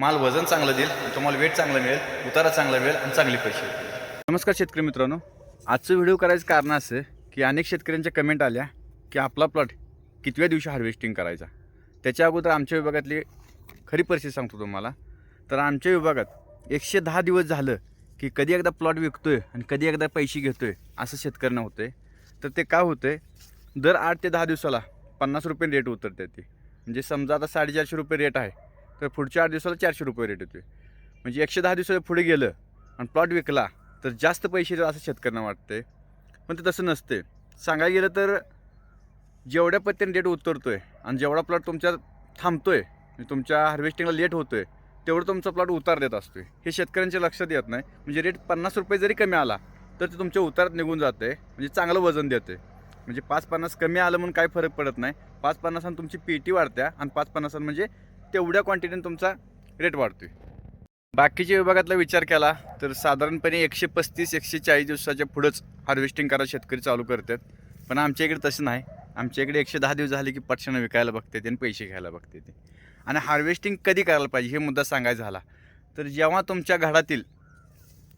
माल वजन चांगलं देईल, तुम्हाला वेट चांगलं मिळेल, उतारा चांगला मिळेल आणि चांगले पैसे येतील. नमस्कार शेतकरी मित्रांनो, आजचं व्हिडिओ करायचं कारण असं की अनेक शेतकऱ्यांच्या कमेंट आल्या की आपला प्लॉट कितव्या दिवशी हार्वेस्टिंग करायचा. त्याच्या अगोदर आमच्या विभागातली खरी परिस्थिती सांगतो तुम्हाला. तर आमच्या विभागात 110 दिवस झालं की कधी एकदा प्लॉट विकतोय आणि कधी एकदा पैसे घेतोय असं शेतकऱ्यांना होतंय. तर ते काय होतंय, दर 8 ते 10 दिवसाला 50 रुपये रेट उतरते. ती म्हणजे समजा आता 450 रुपये रेट आहे, तर पुढच्या 8 दिवसाला 400 रुपये रेट येतोय. म्हणजे 110 दिवसाच्या पुढे गेलं आणि प्लॉट विकला तर जास्त पैसे येतात असं शेतकऱ्यांना वाटतंय. पण ते तसं नसते. सांगायला गेलं तर जेवढ्या पद्धतीने रेट उतरतोय आणि जेवढा प्लॉट तुमच्या थांबतोय, तुमच्या हार्वेस्टिंगला लेट होतोय, तेवढं तुमचा प्लॉट उतार देत असतोय. हे शेतकऱ्यांच्या लक्षात येत नाही. म्हणजे रेट 50 रुपये जरी कमी आला तर ते तुमच्या उतारात निघून जाते, म्हणजे चांगलं वजन देते. म्हणजे 5-50 कमी आलं म्हणून काही फरक पडत नाही. 5-50 तुमची पीटी वाढत्या आणि 5-50 म्हणजे तेवढ्या क्वांटिटीने तुमचा रेट वाढतोय. बाकीच्या विभागातला विचार केला तर साधारणपणे 135-140 दिवसाच्या पुढंच हार्वेस्टिंग करायला शेतकरी चालू करतात. पण आमच्या इकडे तसं नाही. आमच्या इकडे 110 दिवस झाले की पटशनं विकायला बघते आणि पैसे घ्यायला बघते. आणि हार्वेस्टिंग कधी करायला पाहिजे हे मुद्दा सांगायचा झाला तर जेव्हा तुमच्या घडातील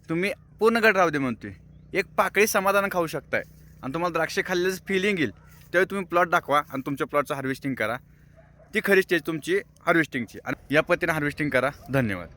तुम्ही पूर्ण घड राहू दे म्हणतोय, एक पाकळी समाधान खाऊ शकताय आणि तुम्हाला द्राक्षे खाल्ल्याचं फिलिंग येईल, त्यावेळी तुम्ही प्लॉट दाखवा आणि तुमच्या प्लॉटचं हार्वेस्टिंग करा. ती खरी स्टेज तुमची हार्वेस्टिंगची. आणि या पद्धतीने हार्वेस्टिंग करा. धन्यवाद.